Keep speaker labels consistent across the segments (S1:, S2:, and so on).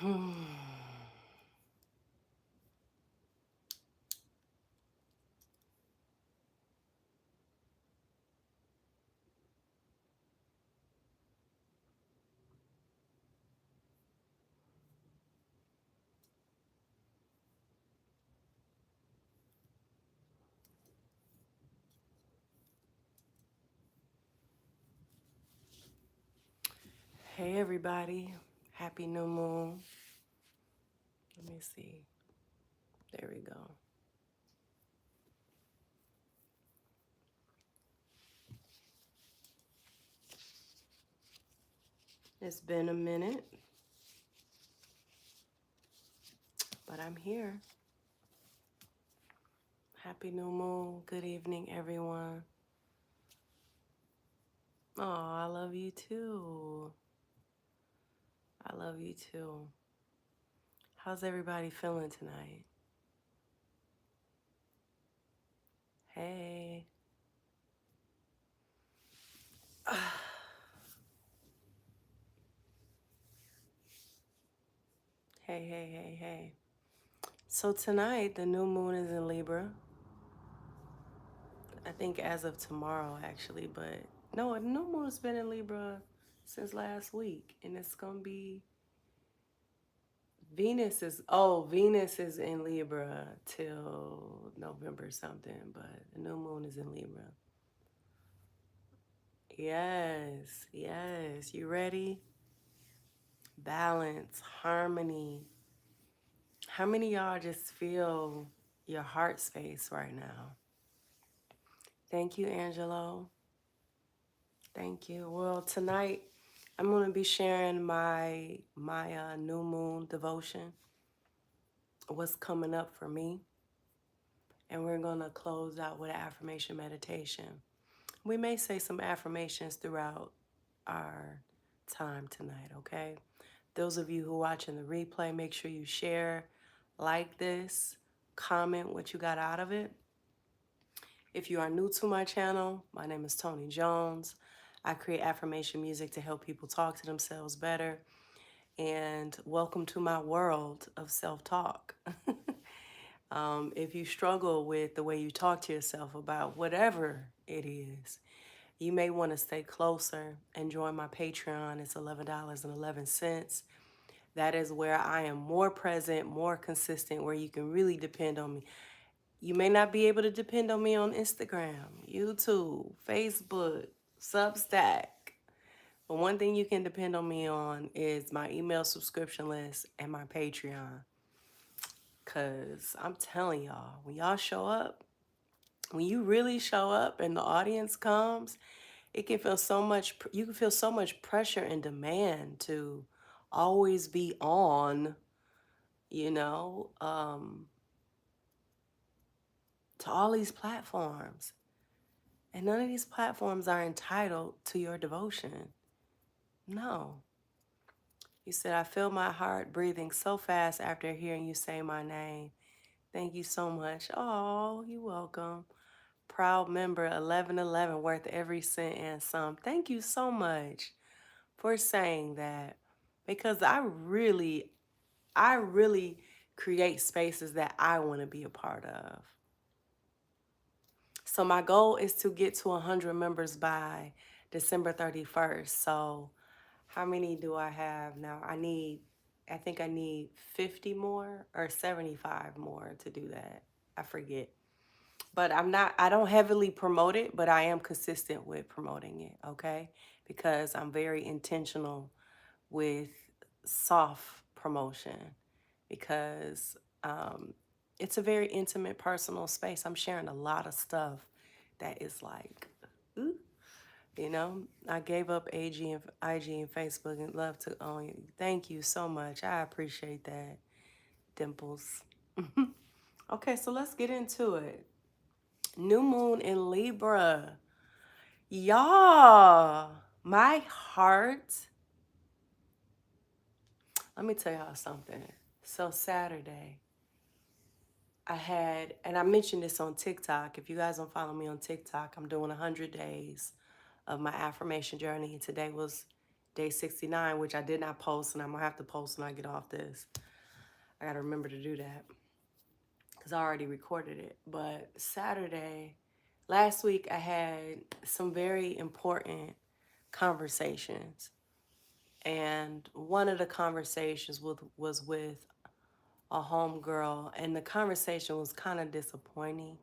S1: Hey everybody, happy new moon. Let me see. There we go. It's been a minute, but I'm here. Happy new moon. Good evening, everyone. Oh, I love you too. I love you too. How's everybody feeling tonight? Hey. Hey, hey, hey, hey. So tonight, the new moon is in Libra. I think as of tomorrow, actually, but no, the new moon has been in Libra since last week, and it's gonna be Venus is in Libra till November something, but the new moon is in Libra. Yes, yes. You ready? Balance, harmony. How many of y'all just feel your heart space right now? Thank you, Angelo. Thank you. Well, tonight I'm going to be sharing my new moon devotion, what's coming up for me, and we're going to close out with an affirmation meditation. We may say some affirmations throughout our time tonight, okay? Those of you who are watching the replay, make sure you share, like this, comment what you got out of it. If you are new to my channel, my name is Toni Jones. I create affirmation music to help people talk to themselves better. And welcome to my world of self-talk. If you struggle with the way you talk to yourself about whatever it is, you may want to stay closer and join my Patreon. It's $11.11. That is where I am more present, more consistent, where you can really depend on me. You may not be able to depend on me on Instagram, YouTube, Facebook, Substack. But one thing you can depend on me on is my email subscription list and my Patreon. Because I'm telling y'all, when y'all show up, when you really show up and the audience comes, it can feel so much, you can feel so much pressure and demand to always be on, you know, to all these platforms. And none of these platforms are entitled to your devotion. No. You said, I feel my heart breathing so fast after hearing you say my name. Thank you so much. Oh, you're welcome. Proud member 1111, worth every cent and some. Thank you so much for saying that, because I really create spaces that I want to be a part of. So my goal is to get to 100 members by December 31st. So how many do I have now? I think I need 50 more or 75 more to do that. I forget. But I don't heavily promote it, but I am consistent with promoting it, okay? Because I'm very intentional with soft promotion, because it's a very intimate, personal space. I'm sharing a lot of stuff that is like, ooh, you know, I gave up IG and Facebook and love to own you. Thank you so much. I appreciate that, Dimples. Okay, so let's get into it. New moon in Libra. Y'all, my heart. Let me tell y'all something. So Saturday, and I mentioned this on TikTok. If you guys don't follow me on TikTok, I'm doing 100 days of my affirmation journey. Today was day 69, which I did not post, and I'm gonna have to post when I get off this. I gotta remember to do that because I already recorded it. But Saturday, last week, I had some very important conversations. And one of the conversations was with a homegirl, and the conversation was kind of disappointing.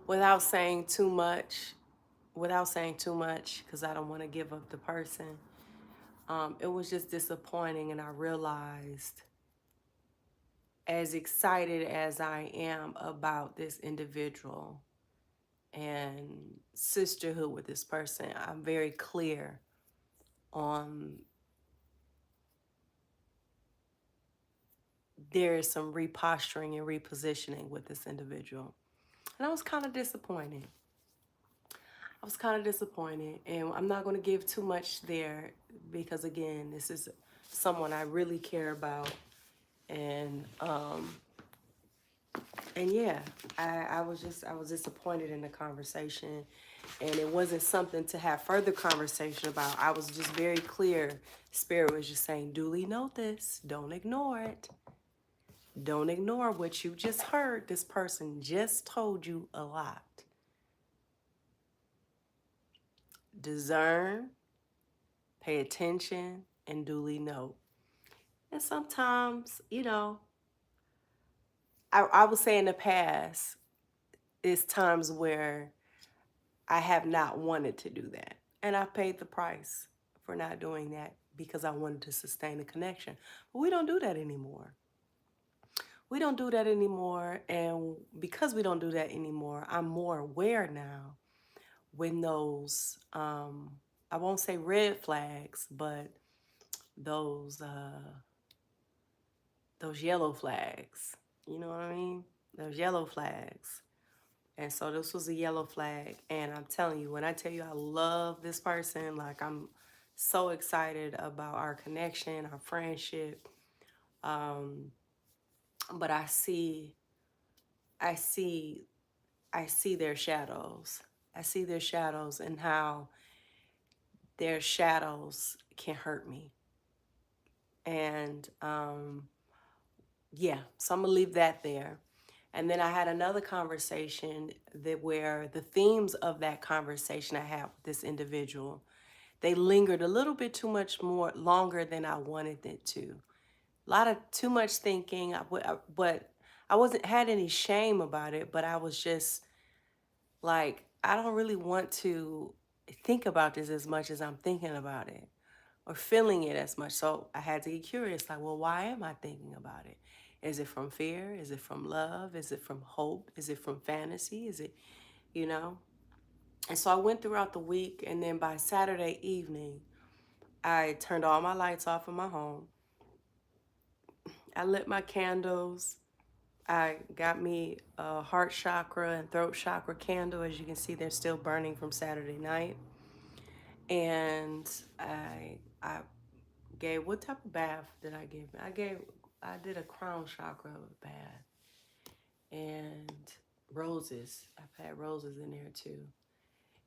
S1: Without saying too much, because I don't want to give up the person, it was just disappointing, and I realized, as excited as I am about this individual and sisterhood with this person, I'm very clear on there is some reposturing and repositioning with this individual. And I was kind of disappointed. And I'm not going to give too much there because, again, this is someone I really care about. And yeah, I was disappointed in the conversation, and it wasn't something to have further conversation about. I was just very clear. Spirit was just saying, duly note this. Don't ignore it. Don't ignore what you just heard. This person just told you a lot. Discern, pay attention, and duly note. And sometimes, I would say in the past, it's times where I have not wanted to do that. And I paid the price for not doing that because I wanted to sustain a connection. But we don't do that anymore. And because we don't do that anymore, I'm more aware now when I won't say red flags, but those yellow flags. You know what I mean? Those yellow flags. And so this was a yellow flag. And I'm telling you, when I tell you I love this person, like, I'm so excited about our connection, our friendship. But I see, I see their shadows. I see their shadows and how their shadows can hurt me. And yeah, so I'm gonna leave that there. And then I had another conversation where the themes of that conversation I had with this individual, they lingered a little bit too much more longer than I wanted it to. A lot of too much thinking, but I wasn't had any shame about it, but I was just like, I don't really want to think about this as much as I'm thinking about it or feeling it as much. So I had to get curious, like, well, why am I thinking about it? Is it from fear? Is it from love? Is it from hope? Is it from fantasy? Is it, you know? And so I went throughout the week, and then by Saturday evening, I turned all my lights off in my home. I lit my candles. I got me a heart chakra and throat chakra candle. As you can see, they're still burning from Saturday night. And I gave, what type of bath did I give? I did a crown chakra bath and roses. I've had roses in there too.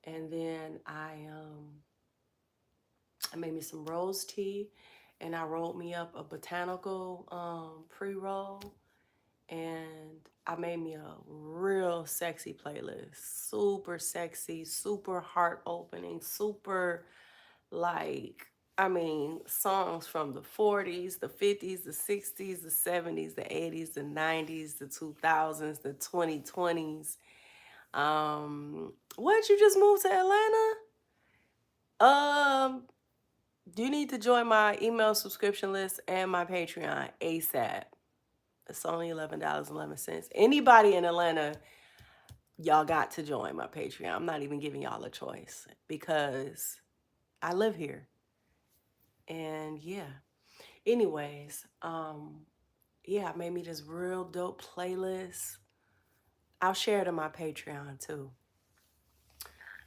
S1: And then I made me some rose tea, and I rolled me up a botanical pre-roll, and I made me a real sexy playlist. Super sexy, super heart opening, super, like, I mean, songs from the 40s, the 50s, the 60s, the 70s, the 80s, the 90s, the 2000s, the 2020s. What, you just moved to Atlanta? Um, you need to join my email subscription list and my Patreon ASAP. It's only $11.11. Anybody in Atlanta, y'all got to join my Patreon. I'm not even giving y'all a choice because I live here. And yeah. Anyways, yeah, I made me this real dope playlist. I'll share it on my Patreon too.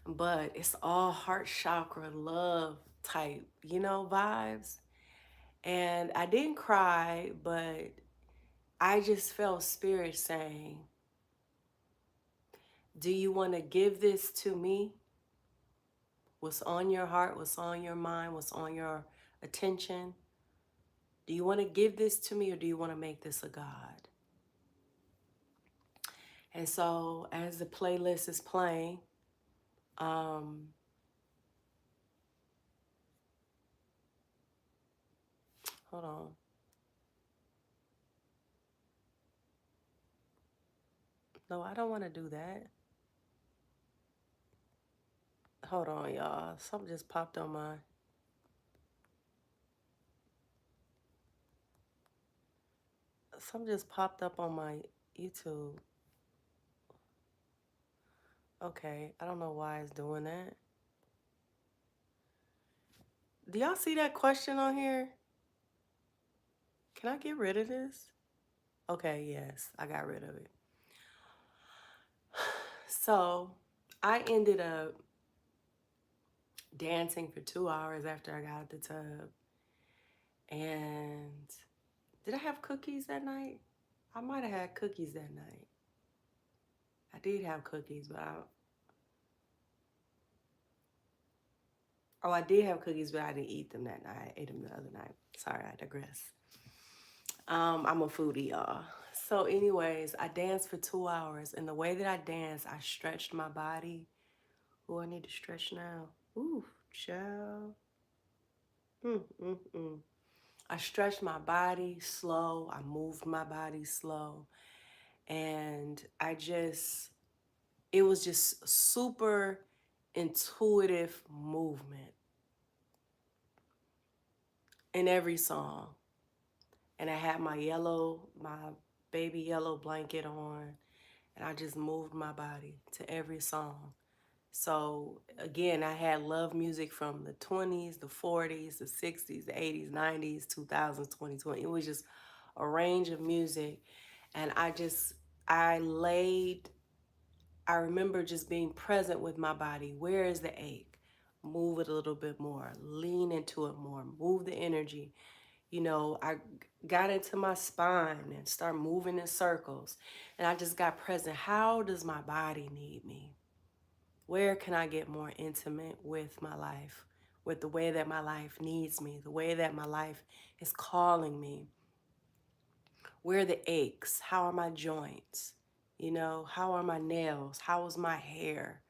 S1: But it's all heart chakra, love type, vibes. And I didn't cry, but I just felt spirit saying, do you want to give this to me? What's on your heart? What's on your mind? What's on your attention? Do you want to give this to me, or do you want to make this a God? And so as the playlist is playing, um, hold on. No, I don't want to do that. Hold on, y'all. Something just popped on my up on my YouTube. Okay, I don't know why it's doing that. Do y'all see that question on here? Can I get rid of this? Okay, yes, I got rid of it. So I ended up dancing for 2 hours after I got out the tub. And did I have cookies that night? I might have had cookies that night. I did have cookies, but I did have cookies, but I didn't eat them that night. I ate them the other night. Sorry, I digress. I'm a foodie, y'all. So anyways, I danced for 2 hours, and the way that I danced, I stretched my body. Oh, I need to stretch now. Ooh, child. Mm. I stretched my body slow. I moved my body slow. And it was just super intuitive movement in every song. And I had my baby yellow blanket on, and I just moved my body to every song. So again, I had love music from the 20s, the 40s, the 60s, the 80s, 90s, 2000s, 2020. It was just a range of music. And I laid, I remember just being present with my body. Where is the ache? Move it a little bit more, lean into it more, move the energy. I got into my spine and started moving in circles. And I just got present. How does my body need me? Where can I get more intimate with my life, with the way that my life needs me, the way that my life is calling me? Where are the aches? How are my joints? How are my nails? How is my hair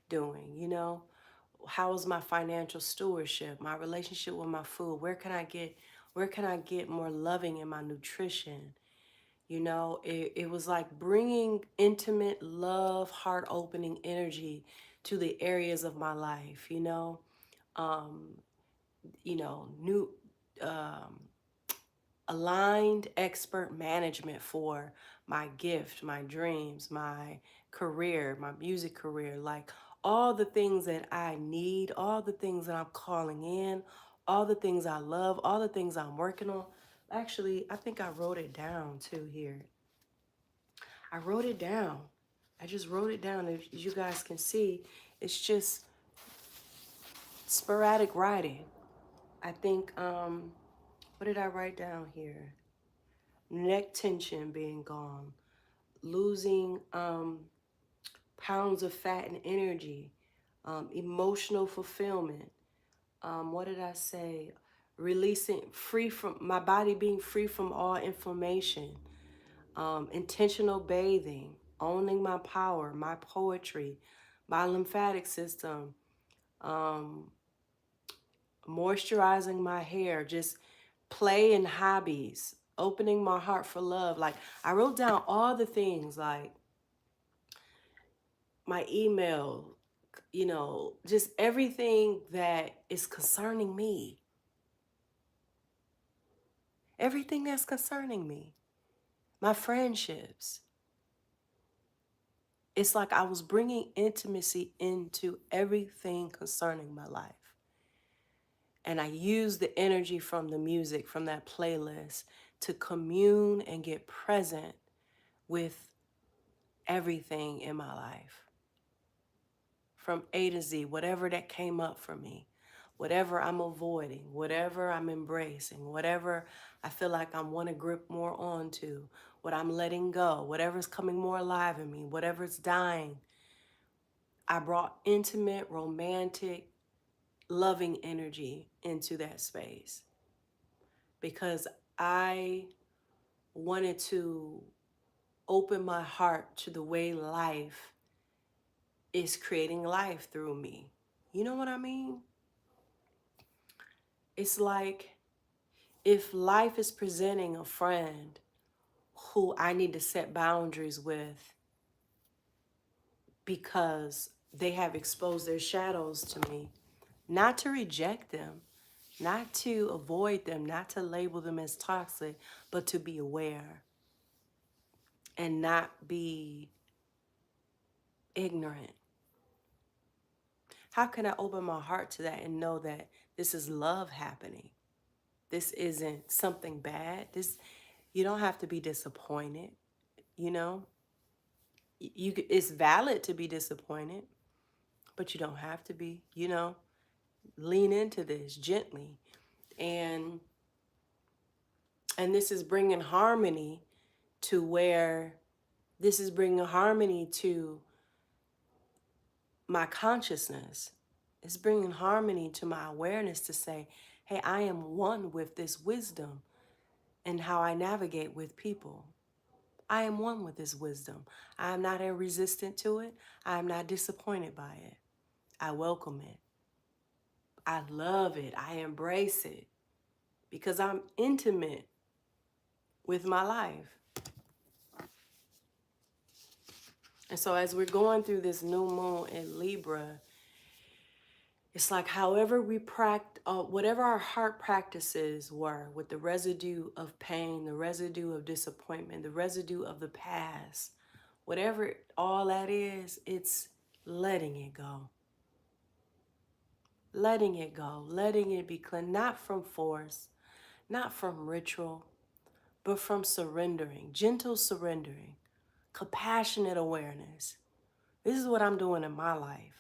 S1: doing? How is my financial stewardship, my relationship with my food? Where can I get more loving in my nutrition? It was like bringing intimate love, heart opening energy to the areas of my life, um, new um, aligned expert management for my gift, my dreams, my career, my music career, like all the things that I need, all the things that I'm calling in, all the things I love, all the things I'm working on. Actually, I think I wrote it down too here. I wrote it down. I just wrote it down. As you guys can see, it's just sporadic writing. I think, what did I write down here? Neck tension being gone, losing pounds of fat and energy, emotional fulfillment. What did I say? Releasing, free from my body being free from all inflammation, intentional bathing, owning my power, my poetry, my lymphatic system, um, moisturizing my hair, just play and hobbies, opening my heart for love. Like I wrote down all the things, like my email, just everything that is concerning me, everything that's concerning me, my friendships. It's like I was bringing intimacy into everything concerning my life. And I used the energy from the music, from that playlist, to commune and get present with everything in my life. From A to Z, whatever that came up for me, whatever I'm avoiding, whatever I'm embracing, whatever I feel like I want to grip more onto, what I'm letting go, whatever's coming more alive in me, whatever's dying. I brought intimate, romantic loving energy into that space, because I wanted to open my heart to the way life is creating life through me. You know what I mean? It's like if life is presenting a friend who I need to set boundaries with because they have exposed their shadows to me, not to reject them, not to avoid them, not to label them as toxic, but to be aware and not be ignorant. How can I open my heart to that and know that this is love happening? This isn't something bad. You don't have to be disappointed, you know? It's valid to be disappointed, but you don't have to be, you know? Lean into this gently. And this is bringing harmony to where this is bringing harmony to my consciousness. It's bringing harmony to my awareness to say, hey, I am one with this wisdom and how I navigate with people. I am one with this wisdom. I am not resistant to it. I am not disappointed by it. I welcome it. I love it. I embrace it because I'm intimate with my life. And so as we're going through this new moon in Libra, it's like however we practice, whatever our heart practices were with the residue of pain, the residue of disappointment, the residue of the past, whatever all that is, it's letting it go. Letting it go, letting it be cleansed, not from force, not from ritual, but from surrendering, gentle surrendering, compassionate awareness. This is what I'm doing in my life.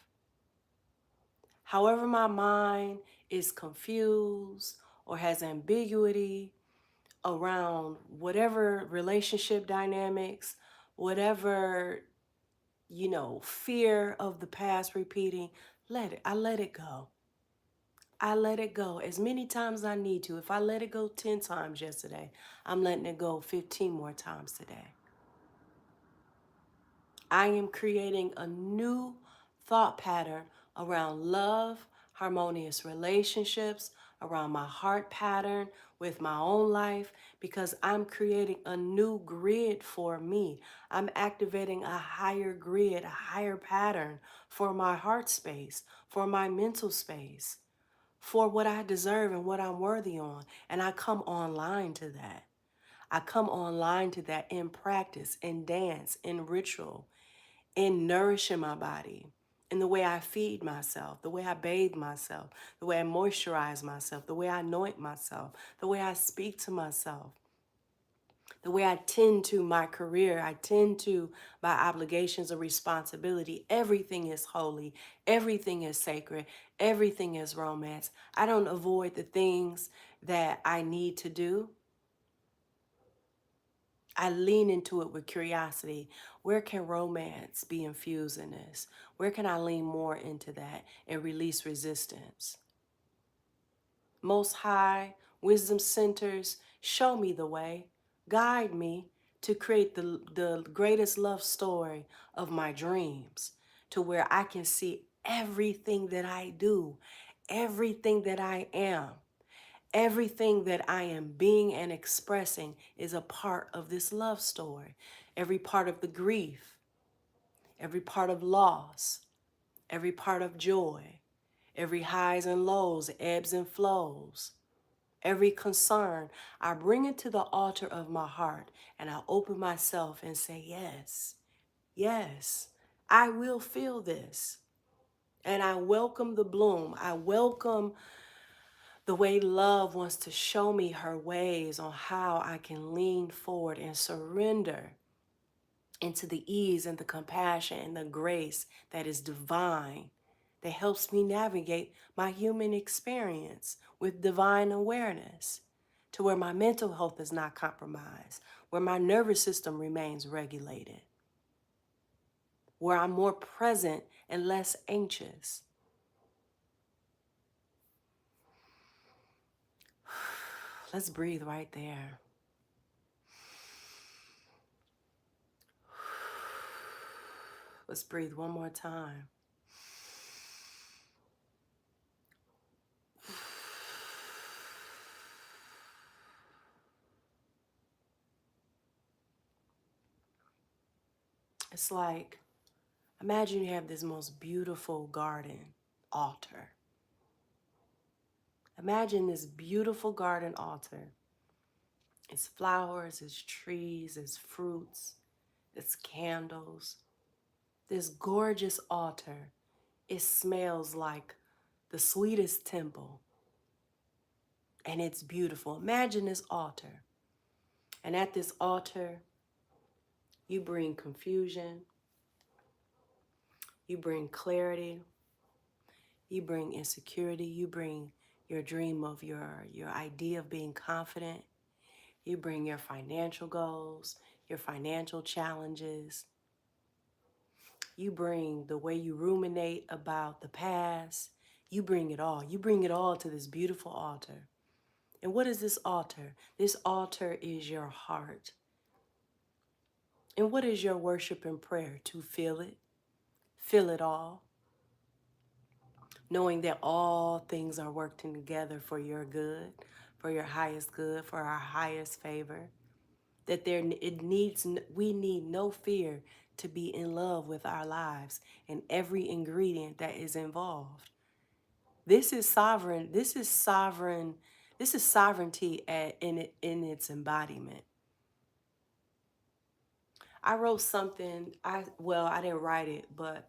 S1: However my mind is confused or has ambiguity around whatever relationship dynamics, whatever, fear of the past repeating, I let it go. I let it go as many times as I need to. If I let it go 10 times yesterday, I'm letting it go 15 more times today. I am creating a new thought pattern around love, harmonious relationships, around my heart pattern with my own life, because I'm creating a new grid for me. I'm activating a higher grid, a higher pattern for my heart space, for my mental space, for what I deserve and what I'm worthy on. And I come online to that. I come online to that in practice, in dance, in ritual, in nourishing my body, in the way I feed myself, the way I bathe myself, the way I moisturize myself, the way I anoint myself, the way I speak to myself, the way I tend to my career, I tend to my obligations of responsibility. Everything is holy. Everything is sacred. Everything is romance. I don't avoid the things that I need to do. I lean into it with curiosity. Where can romance be infused in this? Where can I lean more into that and release resistance? Most High, wisdom centers, show me the way. Guide me to create the greatest love story of my dreams, to where I can see everything that I do, everything that I am. Everything that I am being and expressing is a part of this love story. Every part of the grief, every part of loss, every part of joy, every highs and lows, ebbs and flows, every concern, I bring it to the altar of my heart and I open myself and say, yes, yes, I will feel this. And I welcome the bloom. I welcome the way love wants to show me her ways on how I can lean forward and surrender into the ease and the compassion and the grace that is divine, that helps me navigate my human experience with divine awareness, to where my mental health is not compromised, where my nervous system remains regulated, where I'm more present and less anxious. Let's breathe right there. Let's breathe one more time. It's like, imagine you have this most beautiful garden altar. Imagine this beautiful garden altar. It's flowers, it's trees, it's fruits, it's candles. This gorgeous altar, it smells like the sweetest temple. And it's beautiful. Imagine this altar. And at this altar, you bring confusion, you bring clarity, you bring insecurity, you bring your dream of your idea of being confident, you bring your financial goals, your financial challenges, you bring the way you ruminate about the past, you bring it all. You bring it all to this beautiful altar. And what is this altar? This altar is your heart. And what is your worship and prayer? To feel it all, knowing that all things are working together for your good, for your highest good, for our highest favor. That we need no fear to be in love with our lives and every ingredient that is involved. This is sovereign. This is sovereign. This is sovereignty in its embodiment. I wrote something. I didn't write it, but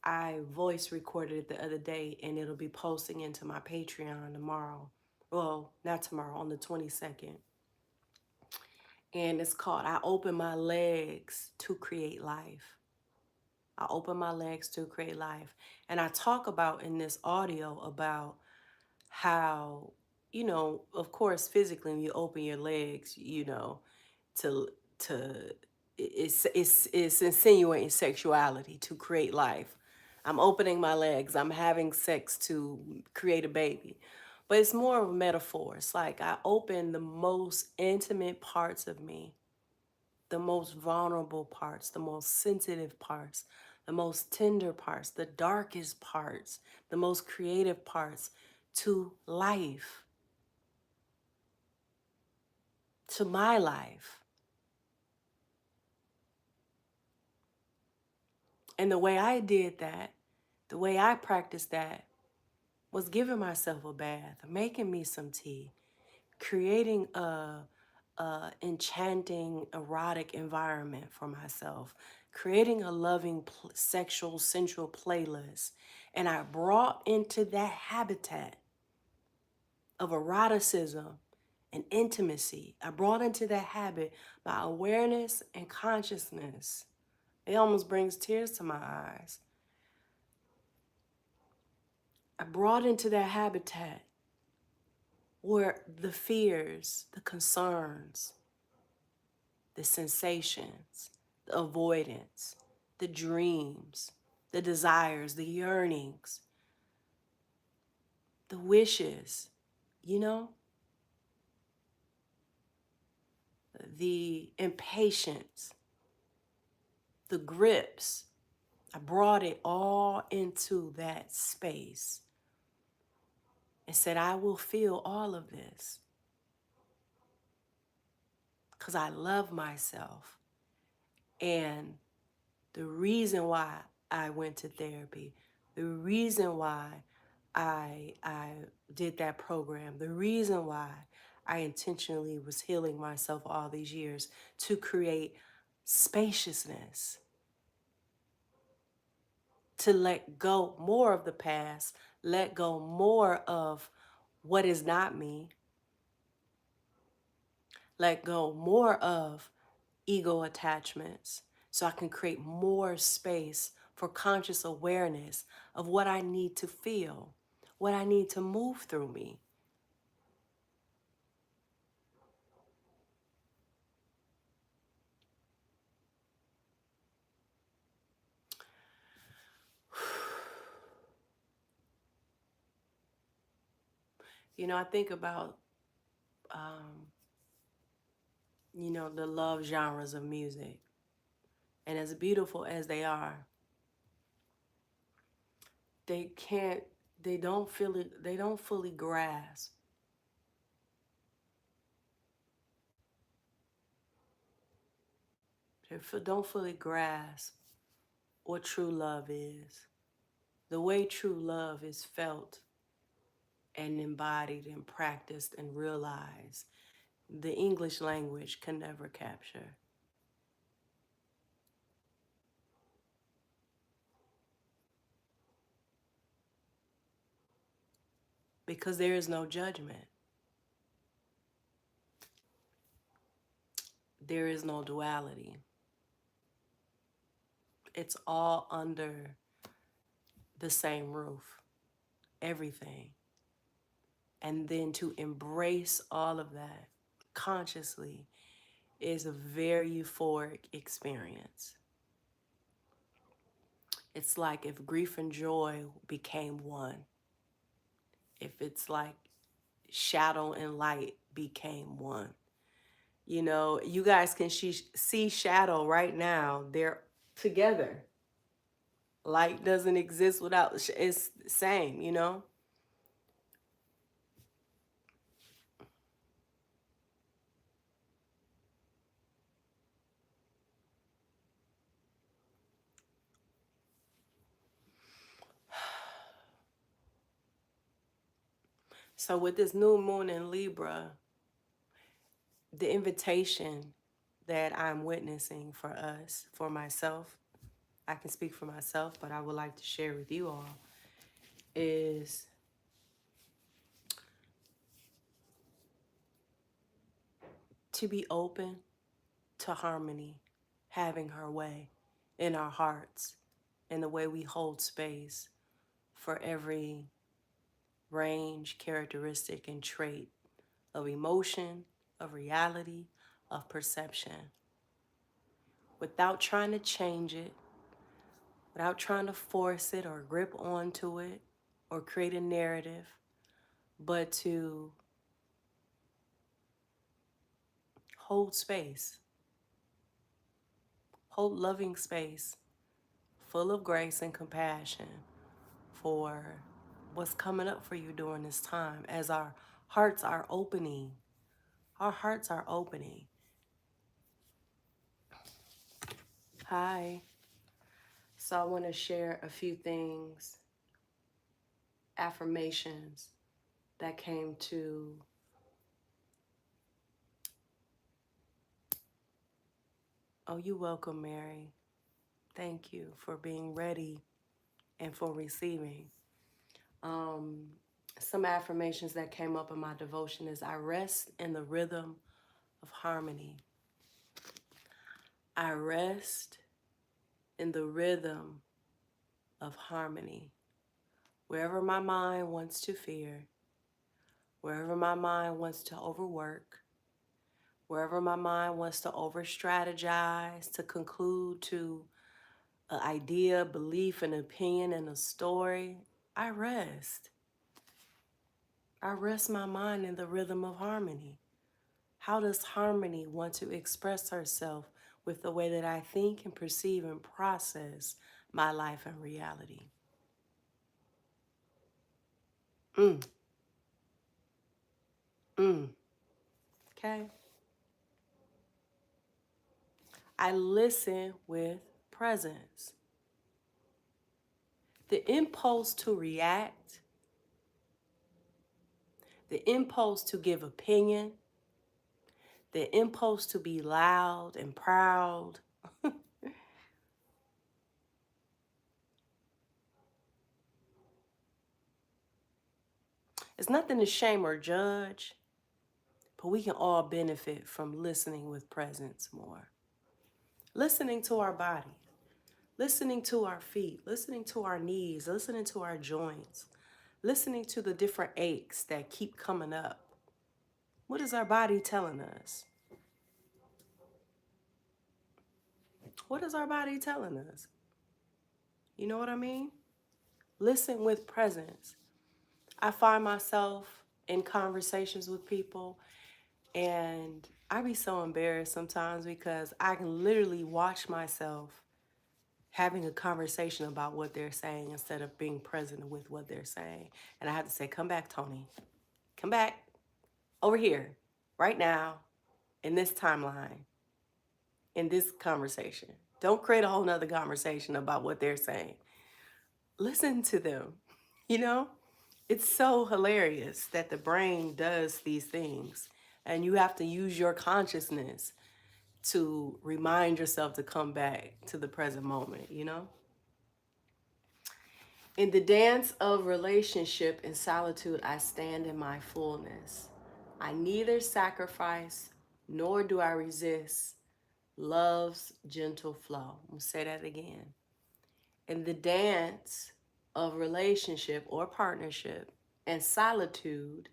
S1: I voice recorded it the other day, and it'll be posting into my Patreon tomorrow. Well, not tomorrow, on the 22nd. And it's called "I Open My Legs to Create Life." I open my legs to create life. And I talk about in this audio about how, of course, physically, when you open your legs, to to it's insinuating sexuality to create life. I'm opening my legs. I'm having sex to create a baby. But it's more of a metaphor. It's like I open the most intimate parts of me, the most vulnerable parts, the most sensitive parts, the most tender parts, the darkest parts, the most creative parts to life, to my life. And the way I did that, the way I practiced that, was giving myself a bath, making me some tea, creating a enchanting, erotic environment for myself, creating a loving, sexual, sensual playlist. And I brought into that habitat of eroticism and intimacy, I brought into that habit my awareness and consciousness. It almost brings tears to my eyes. I brought into that habitat where the fears, the concerns, the sensations, the avoidance, the dreams, the desires, the yearnings, the wishes, you know, the impatience, the grips. I brought it all into that space and said, I will feel all of this because I love myself. And the reason why I went to therapy, the reason why I did that program, the reason why I intentionally was healing myself all these years to create spaciousness, to let go more of the past, let go more of what is not me, let go more of ego attachments so I can create more space for conscious awareness of what I need to feel, what I need to move through me. I think about you know, the love genres of music. And as beautiful as they are, they can't, they don't feel it, they don't fully grasp. Don't fully grasp what true love is. The way true love is felt and embodied and practiced and realized, the English language can never capture. Because there is no judgment. There is no duality. It's all under the same roof, everything. And then to embrace all of that consciously is a very euphoric experience. It's like if grief and joy became one. If it's like shadow and light became one. You know, you guys can see shadow right now. They're together. Light doesn't exist without, it's the same, you know? So with this new moon in Libra, the invitation that I'm witnessing for us, for myself, I can speak for myself, but I would like to share with you all, is to be open to harmony, having her way in our hearts, in the way we hold space for every range, characteristic, and trait of emotion, of reality, of perception, without trying to change it, without trying to force it or grip onto it or create a narrative, but to hold space, hold loving space, full of grace and compassion for what's coming up for you during this time as our hearts are opening. Our hearts are opening. Hi. So I want to share a few things, affirmations that came to oh, you're welcome, Mary. Thank you for being ready and for receiving. Um, some affirmations that came up in my devotion is I rest in the rhythm of harmony. I rest in the rhythm of harmony. Wherever my mind wants to fear, wherever my mind wants to overwork, wherever my mind wants to over strategize, to conclude to an idea, belief, an opinion, and a story, I rest. I rest my mind in the rhythm of harmony. How does harmony want to express herself with the way that I think and perceive and process my life and reality? Mm, mm, okay. I listen with presence. The impulse to react, the impulse to give opinion, the impulse to be loud and proud, it's nothing to shame or judge, but we can all benefit from listening with presence more. Listening to our body, listening to our feet, listening to our knees, listening to our joints, listening to the different aches that keep coming up. What is our body telling us? What is our body telling us? You know what I mean? Listen with presence. I find myself in conversations with people And I be so embarrassed sometimes because I can literally watch myself having a conversation about what they're saying instead of being present with what they're saying. And I have to say, come back, Tony. Come back over here, right now, in this timeline, in this conversation. Don't create a whole nother conversation about what they're saying. Listen to them. You know, it's so hilarious that the brain does these things. And you have to use your consciousness to remind yourself to come back to the present moment, you know? In the dance of relationship and solitude, I stand in my fullness. I neither sacrifice nor do I resist love's gentle flow. I'm going to say that again. In the dance of relationship or partnership and solitude,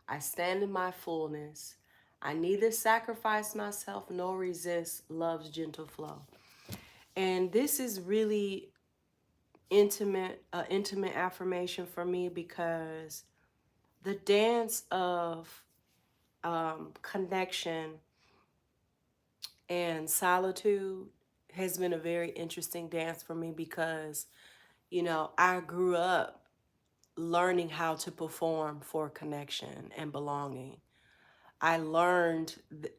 S1: I stand in my fullness. I neither sacrifice myself nor resist love's gentle flow. And this is really intimate affirmation for me because the dance of connection and solitude has been a very interesting dance for me because, you know, I grew up learning how to perform for connection and belonging. I learned,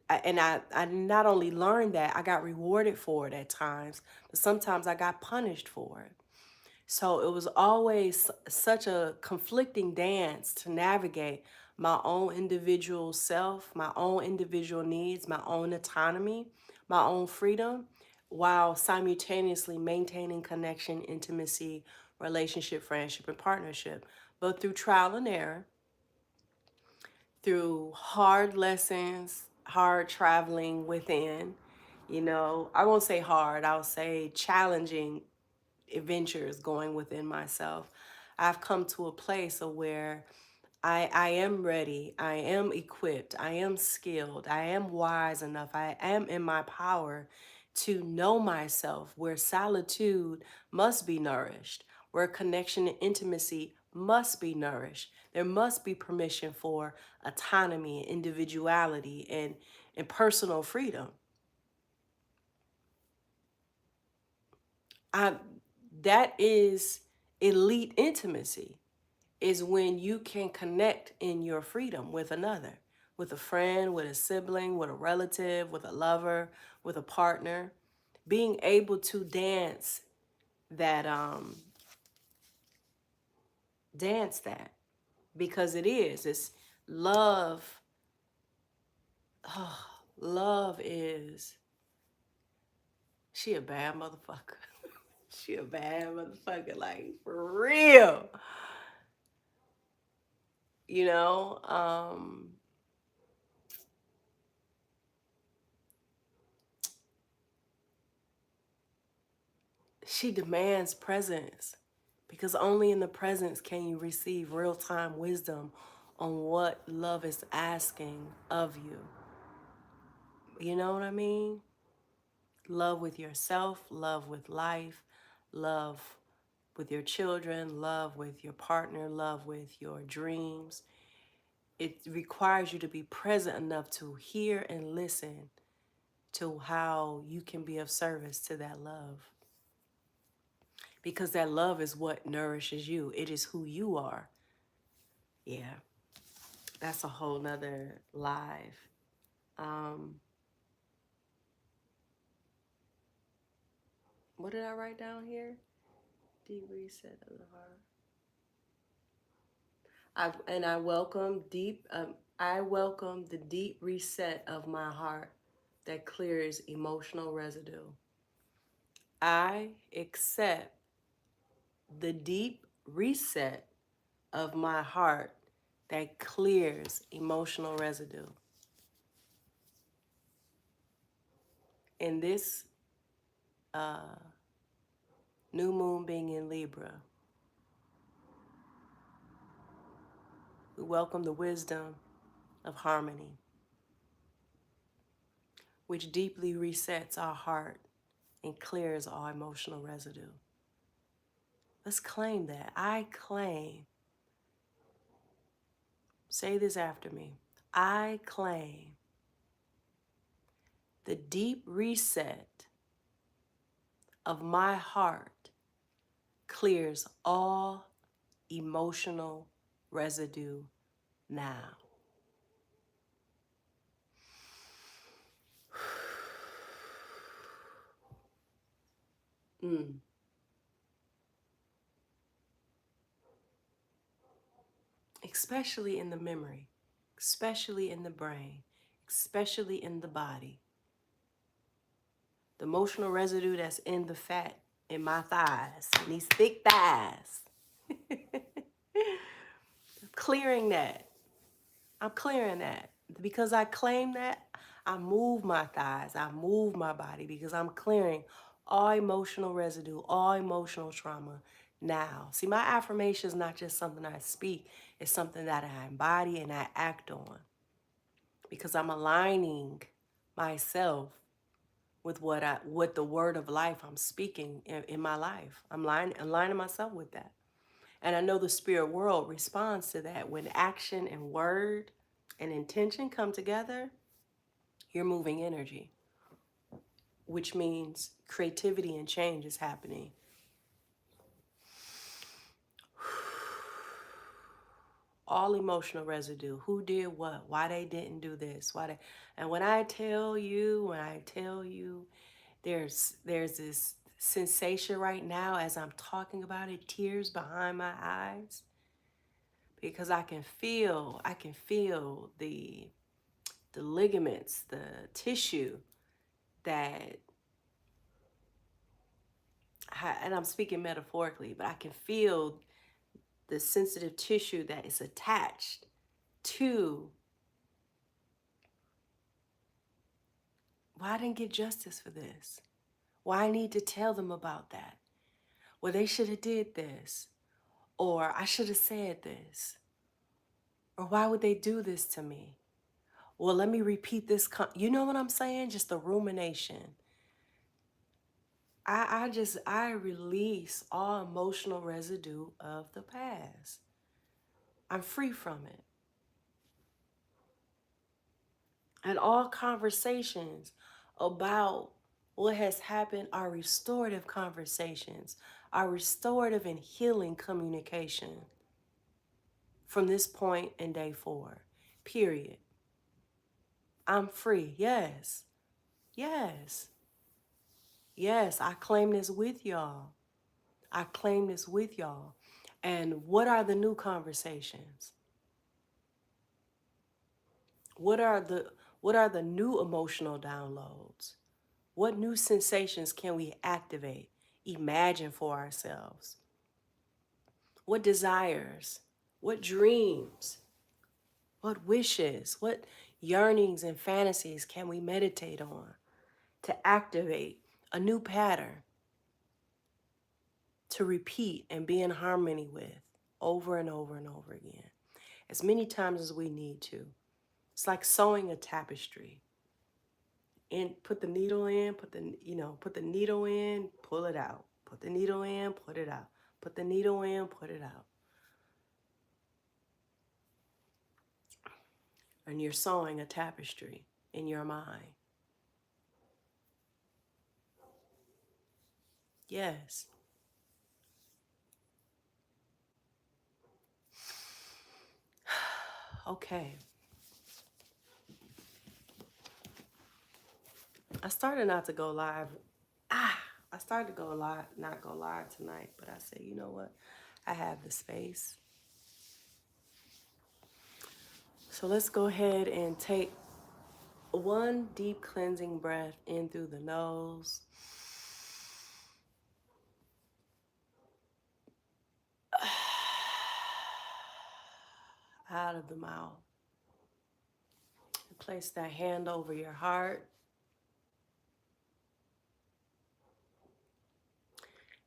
S1: and I not only learned that, I got rewarded for it at times, but sometimes I got punished for it. So it was always such a conflicting dance to navigate my own individual self, my own individual needs, my own autonomy, my own freedom, while simultaneously maintaining connection, intimacy, relationship, friendship, and partnership. But through trial and error, through hard lessons, hard traveling within, you know, I won't say hard, I'll say challenging adventures going within myself, I've come to a place of where I am ready, I am equipped, I am skilled, I am wise enough, I am in my power to know myself, where solitude must be nourished, where connection and intimacy must be nourished. There must be permission for autonomy, individuality, and personal freedom. I, that is elite intimacy, is when you can connect in your freedom with another, with a friend, with a sibling, with a relative, with a lover, with a partner. Being able to that, dance that, because it's love. Oh, love is, she a bad motherfucker. She a bad motherfucker, like for real. You know, she demands presence because only in the presence can you receive real-time wisdom on what love is asking of you. You know what I mean? Love with yourself, love with life, love with your children, love with your partner, love with your dreams. It requires you to be present enough to hear and listen to how you can be of service to that love. Because that love is what nourishes you. It is who you are. Yeah, that's a whole nother live. Um, what did I write down here? Deep reset of the heart. I welcome deep. I welcome the deep reset of my heart that clears emotional residue. I accept the deep reset of my heart that clears emotional residue. In this new moon being in Libra, we welcome the wisdom of harmony, which deeply resets our heart and clears all emotional residue. Let's claim that. I claim, say this after me. I claim The deep reset of my heart clears all emotional residue now. Mm. Especially in the memory, especially in the brain, especially in the body. The emotional residue that's in the fat in my thighs, in these thick thighs. Clearing that. I'm clearing that. Because I claim that, I move my thighs, I move my body because I'm clearing all emotional residue, all emotional trauma now. See, my affirmation is not just something I speak, it's something that I embody and I act on because I'm aligning myself with what the word of life I'm speaking in my life. I'm aligning myself with that. And I know the spirit world responds to that. When action and word and intention come together, you're moving energy, which means creativity and change is happening. All emotional residue. Who did what? Why they didn't do this? And when I tell you, there's this sensation right now as I'm talking about it, tears behind my eyes, because I can feel the ligaments, the tissue that, and I'm speaking metaphorically, but I can feel the sensitive tissue that is attached to why I didn't get justice for this. Why I need to tell them about that. Well, they should have did this. Or I should have said this. Or why would they do this to me? Well, let me repeat this. You know what I'm saying? Just the rumination. I release all emotional residue of the past. I'm free from it. And all conversations about what has happened are restorative conversations, are restorative and healing communication from this point in day 4. Period. I'm free. Yes. Yes. Yes, I claim this with y'all. I claim this with y'all. And what are the new conversations? What are the new emotional downloads? What new sensations can we activate, imagine for ourselves? What desires, what dreams, what wishes, what yearnings and fantasies can we meditate on to activate a new pattern to repeat and be in harmony with over and over and over again, as many times as we need to? It's like sewing a tapestry. And put the needle in, put the needle in, pull it out. Put the needle in, put it out. Put the needle in, put it out. And you're sewing a tapestry in your mind. Yes. Okay. I started not to go live. I started to not go live tonight, but I said, you know what? I have the space. So let's go ahead and take one deep cleansing breath in through the nose. Out of the mouth. Place that hand over your heart.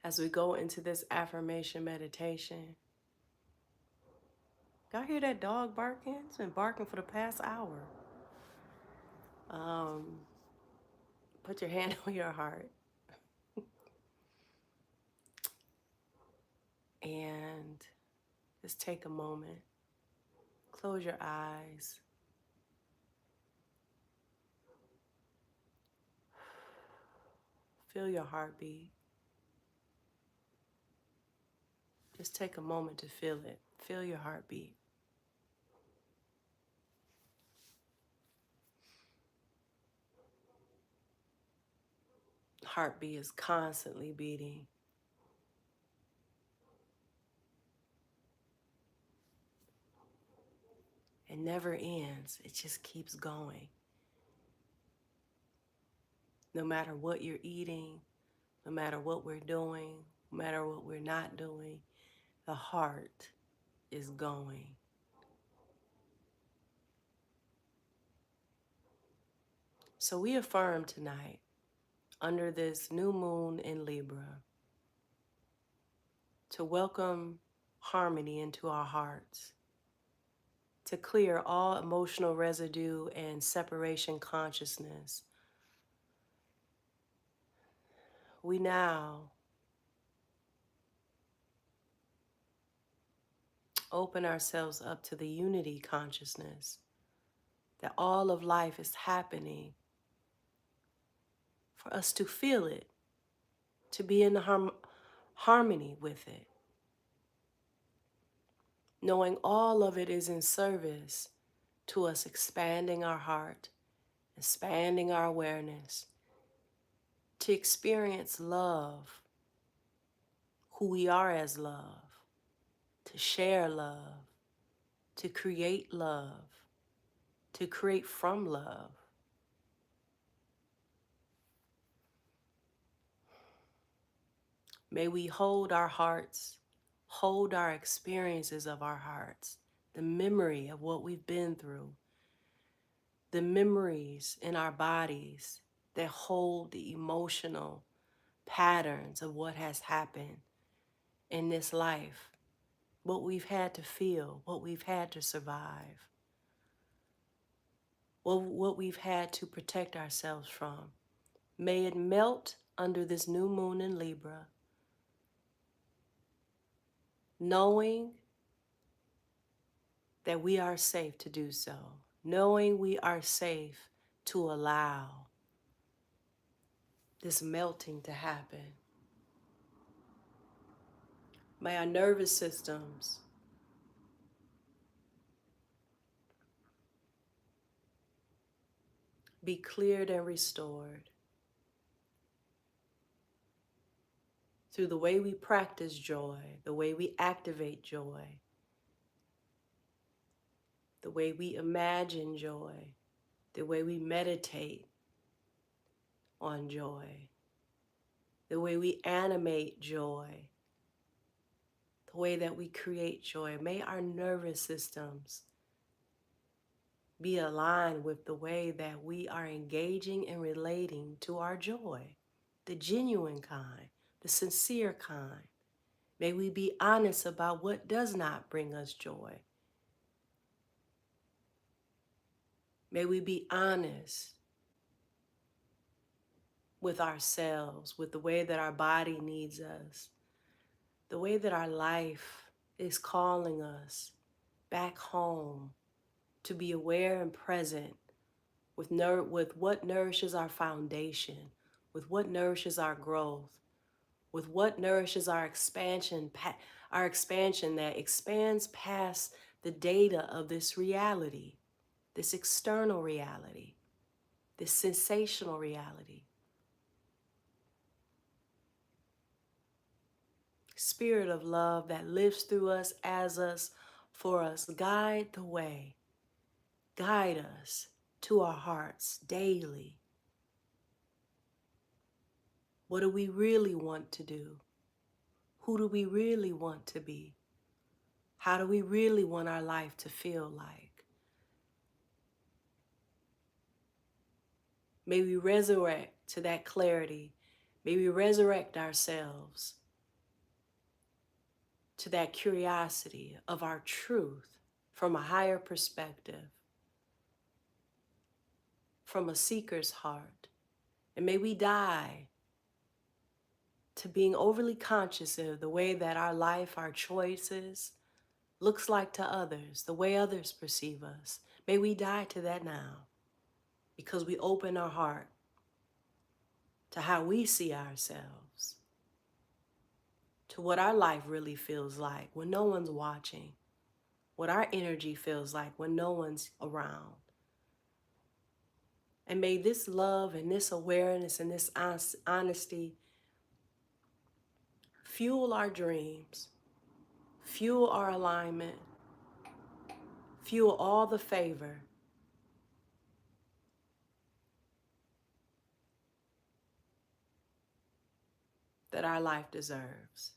S1: As we go into this affirmation meditation. Y'all hear that dog barking? It's been barking for the past hour. Put your hand on your heart. And just take a moment. Close your eyes. Feel your heartbeat. Just take a moment to feel it. Feel your heartbeat. Heartbeat is constantly beating. It never ends. It just keeps going. No matter what you're eating, no matter what we're doing, no matter what we're not doing, the heart is going. So we affirm tonight, under this new moon in Libra, to welcome harmony into our hearts, to clear all emotional residue and separation consciousness. We now open ourselves up to the unity consciousness, that all of life is happening for us to feel it, to be in harmony with it, knowing all of it is in service to us expanding our heart, expanding our awareness, to experience love, who we are as love, to share love, to create love, to create from love. May we hold our hearts, hold our experiences of our hearts, the memory of what we've been through, the memories in our bodies that hold the emotional patterns of what has happened in this life, what we've had to feel, what we've had to survive, what we've had to protect ourselves from. May it melt under this new moon in Libra, knowing that we are safe to do so, knowing we are safe to allow this melting to happen. May our nervous systems be cleared and restored through the way we practice joy, the way we activate joy, the way we imagine joy, the way we meditate on joy, the way we animate joy, the way that we create joy. May our nervous systems be aligned with the way that we are engaging and relating to our joy, the genuine kind, the sincere kind. May we be honest about what does not bring us joy. May we be honest with ourselves, with the way that our body needs us, the way that our life is calling us back home to be aware and present with what nourishes our foundation, with what nourishes our growth, with what nourishes our expansion that expands past the data of this reality, this external reality, this sensational reality. Spirit of love that lives through us, as us, for us, guide the way. Guide us to our hearts daily. What do we really want to do? Who do we really want to be? How do we really want our life to feel like? May we resurrect to that clarity. May we resurrect ourselves to that curiosity of our truth from a higher perspective, from a seeker's heart. And may we die to being overly conscious of the way that our life, our choices, looks like to others, the way others perceive us. May we die to that now, because we open our heart to how we see ourselves, to what our life really feels like when no one's watching, what our energy feels like when no one's around. And may this love and this awareness and this honesty fuel our dreams, fuel our alignment, fuel all the favor that our life deserves.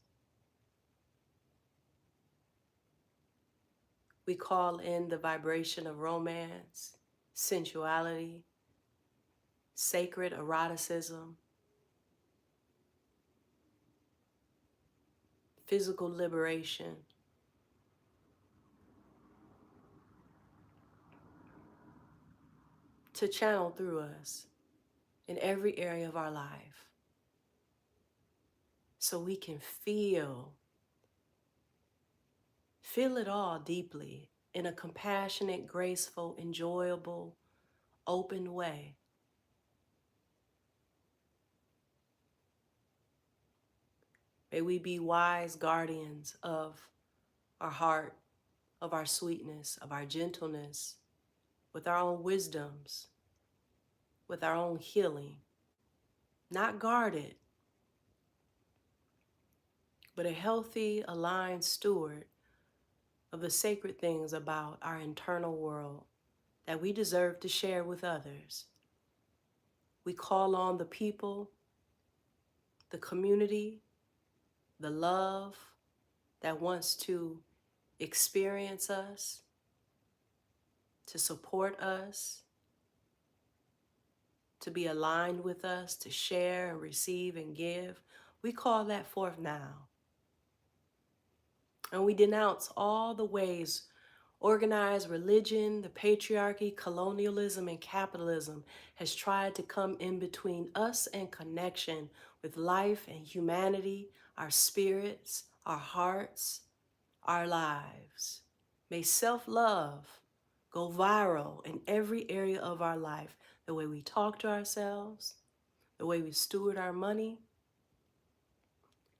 S1: We call in the vibration of romance, sensuality, sacred eroticism, physical liberation, to channel through us in every area of our life so we can feel it all deeply in a compassionate, graceful, enjoyable, open way. May we be wise guardians of our heart, of our sweetness, of our gentleness, with our own wisdoms, with our own healing. Not guarded, but a healthy, aligned steward of the sacred things about our internal world that we deserve to share with others. We call on the people, the community, the love that wants to experience us, to support us, to be aligned with us, to share and receive and give. We call that forth now. And we denounce all the ways organized religion, the patriarchy, colonialism, and capitalism has tried to come in between us and connection with life and humanity, our spirits, our hearts, our lives. May self-love go viral in every area of our life, the way we talk to ourselves, the way we steward our money,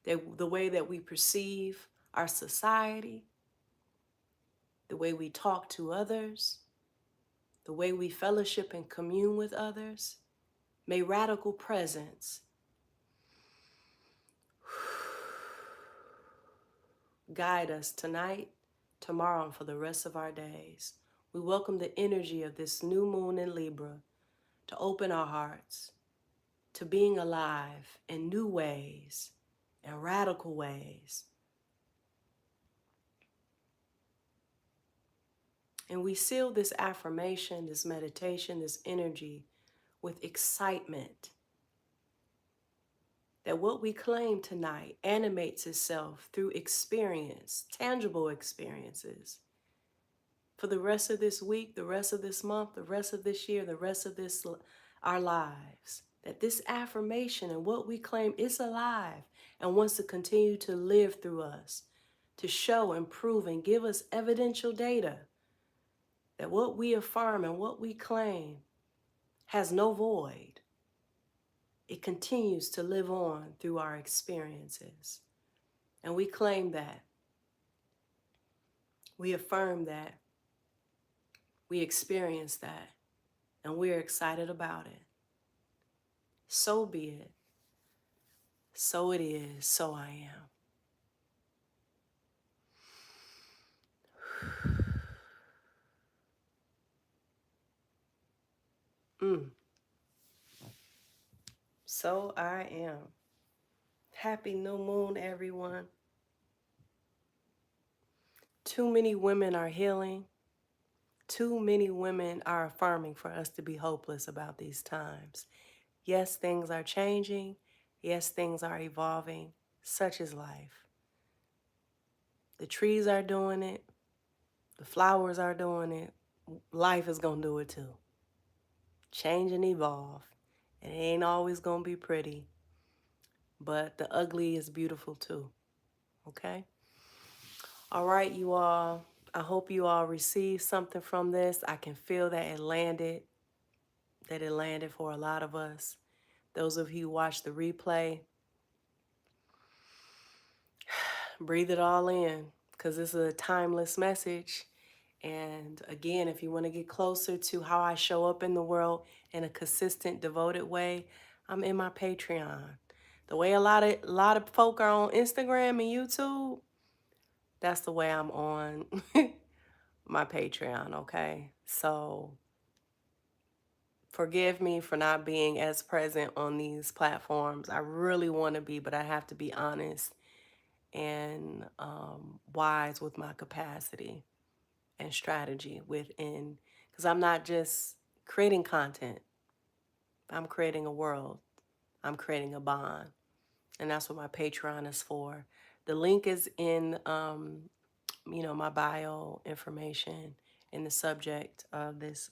S1: the way that we perceive our society, the way we talk to others, the way we fellowship and commune with others. May radical presence guide us tonight, tomorrow, and for the rest of our days. We welcome the energy of this new moon in Libra to open our hearts to being alive in new ways and radical ways. And we seal this affirmation, this meditation, this energy with excitement that what we claim tonight animates itself through experience, tangible experiences. For the rest of this week, the rest of this month, the rest of this year, the rest of our lives, that this affirmation and what we claim is alive and wants to continue to live through us, to show and prove and give us evidential data that what we affirm and what we claim has no void. It continues to live on through our experiences. And we claim that. We affirm that. We experience that. And we're excited about it. So be it. So it is. So I am. So I am. Happy new moon, everyone. Too many women are healing. Too many women are affirming for us to be hopeless about these times. Yes, things are changing. Yes, things are evolving. Such is life. The trees are doing it. The flowers are doing it. Life is going to do it too. Change and evolve. It ain't always going to be pretty, but the ugly is beautiful too. Okay? All right, you all. I hope you all received something from this. I can feel that it landed for a lot of us. Those of you who watch the replay, breathe it all in, because this is a timeless message. And again, if you want to get closer to how I show up in the world in a consistent, devoted way, I'm in my Patreon. The way a lot of folk are on Instagram and YouTube, that's the way I'm on my Patreon, okay? So forgive me for not being as present on these platforms. I really want to be, but I have to be honest and wise with my capacity and strategy within, because I'm not just creating content, I'm creating a world, I'm creating a bond, and that's what my Patreon is for. The link is in my bio information in the subject of this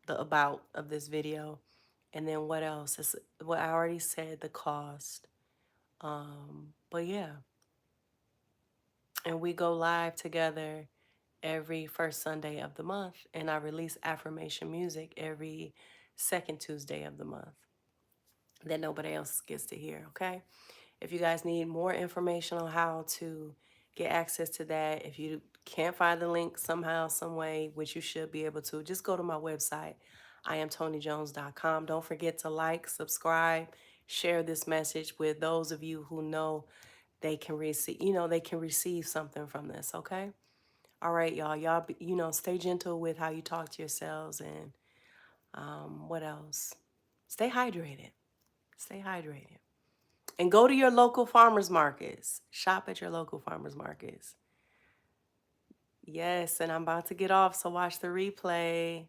S1: the about of this video. And then what else? It's what I already said, the cost. But yeah, and we go live together every first Sunday of the month, and I release affirmation music every second Tuesday of the month that nobody else gets to hear, okay? If you guys need more information on how to get access to that, if you can't find the link somehow, some way, which you should be able to, just go to my website, TonijonesW.com. Don't forget to like, subscribe, share this message with those of you who know they can receive something from this, okay? All right, y'all. Y'all, stay gentle with how you talk to yourselves, and what else? Stay hydrated. Stay hydrated. And go to your local farmers markets. Shop at your local farmers markets. Yes, and I'm about to get off, so watch the replay.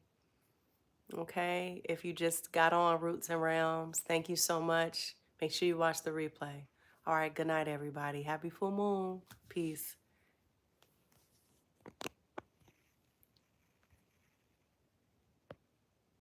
S1: Okay? If you just got on Roots and Realms, thank you so much. Make sure you watch the replay. All right, good night, everybody. Happy full moon. Peace.